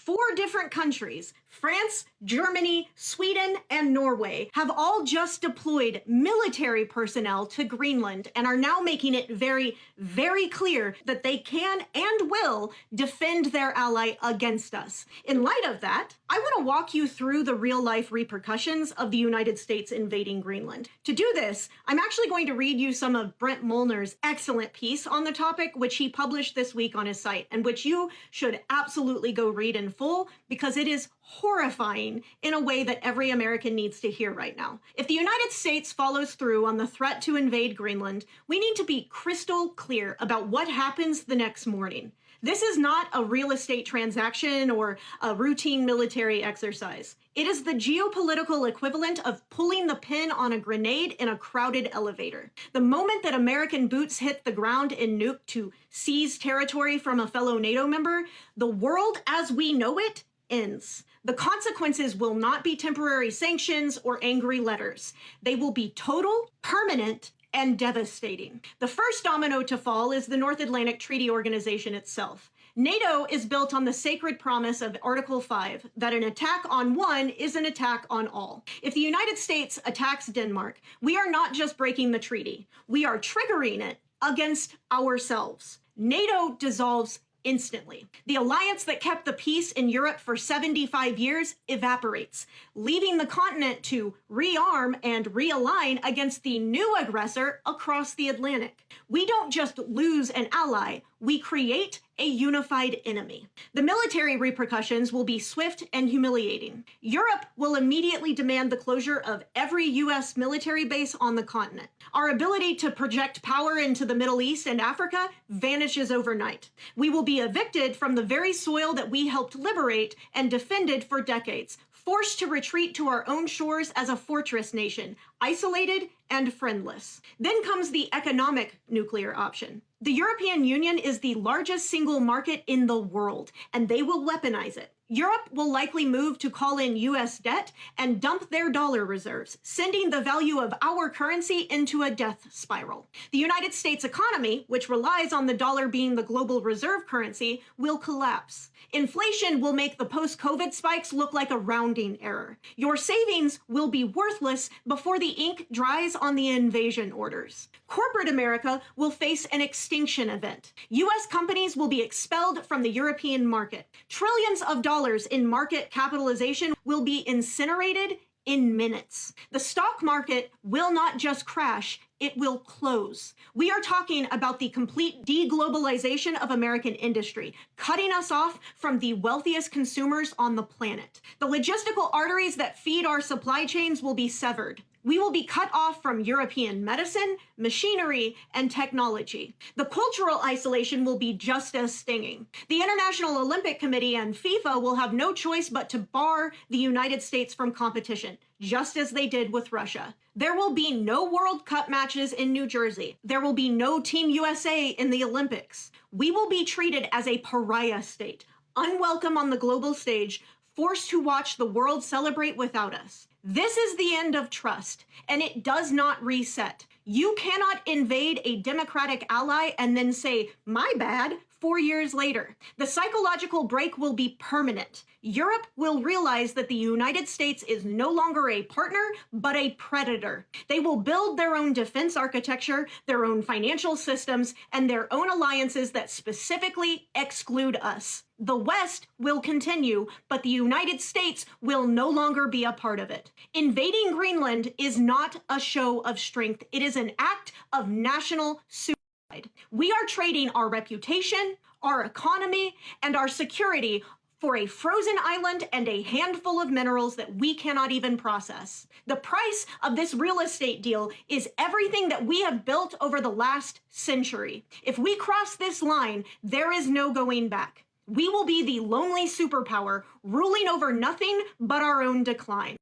4 different countries, France, Germany, Sweden, and Norway, have all just deployed military personnel to Greenland and are now making it very, very clear that they can and will defend their ally against us. In light of that, I want to walk you through the real-life repercussions of the United States invading Greenland. To do this, I'm actually going to read you some of Brent Molnar's excellent piece on the topic, which he published this week on his site, and which you should absolutely go read in full because it is horrifying in a way that every American needs to hear right now. If the United States follows through on the threat to invade Greenland, we need to be crystal clear about what happens the next morning. This is not a real estate transaction or a routine military exercise. It is the geopolitical equivalent of pulling the pin on a grenade in a crowded elevator. The moment that American boots hit the ground in Nuke to seize territory from a fellow NATO member, the world as we know it ends. The consequences will not be temporary sanctions or angry letters. They will be total, permanent, and devastating. The first domino to fall is the North Atlantic Treaty Organization itself. NATO is built on the sacred promise of Article 5 that an attack on one is an attack on all. If the United States attacks Denmark, we are not just breaking the treaty, we are triggering it against ourselves. NATO dissolves instantly. The alliance that kept the peace in Europe for 75 years evaporates, leaving the continent to rearm and realign against the new aggressor across the Atlantic. We don't just lose an ally, we create a unified enemy. The military repercussions will be swift and humiliating. Europe will immediately demand the closure of every US military base on the continent. Our ability to project power into the Middle East and Africa vanishes overnight. We will be evicted from the very soil that we helped liberate and defended for decades, forced to retreat to our own shores as a fortress nation, isolated and friendless. Then comes the economic nuclear option. The European Union is the largest single market in the world, and they will weaponize it. Europe will likely move to call in US debt and dump their dollar reserves, sending the value of our currency into a death spiral. The United States economy, which relies on the dollar being the global reserve currency, will collapse. Inflation will make the post-COVID spikes look like a rounding error. Your savings will be worthless before the ink dries on the invasion orders. Corporate America will face an extinction event. US companies will be expelled from the European market. Trillions of dollars in market capitalization will be incinerated in minutes. The stock market will not just crash, it will close. We are talking about the complete deglobalization of American industry, cutting us off from the wealthiest consumers on the planet. The logistical arteries that feed our supply chains will be severed. We will be cut off from European medicine, machinery, and technology. The cultural isolation will be just as stinging. The International Olympic Committee and FIFA will have no choice but to bar the United States from competition, just as they did with Russia. There will be no World Cup matches in New Jersey. There will be no Team USA in the Olympics. We will be treated as a pariah state, unwelcome on the global stage, forced to watch the world celebrate without us. This is the end of trust, and it does not reset. You cannot invade a democratic ally and then say, "My bad," 4 years later. The psychological break will be permanent. Europe will realize that the United States is no longer a partner, but a predator. They will build their own defense architecture, their own financial systems, and their own alliances that specifically exclude us. The West will continue, but the United States will no longer be a part of it. Invading Greenland is not a show of strength. It is an act of national suicide. We are trading our reputation, our economy, and our security for a frozen island and a handful of minerals that we cannot even process. The price of this real estate deal is everything that we have built over the last century. If we cross this line, there is no going back. We will be the lonely superpower, ruling over nothing but our own decline.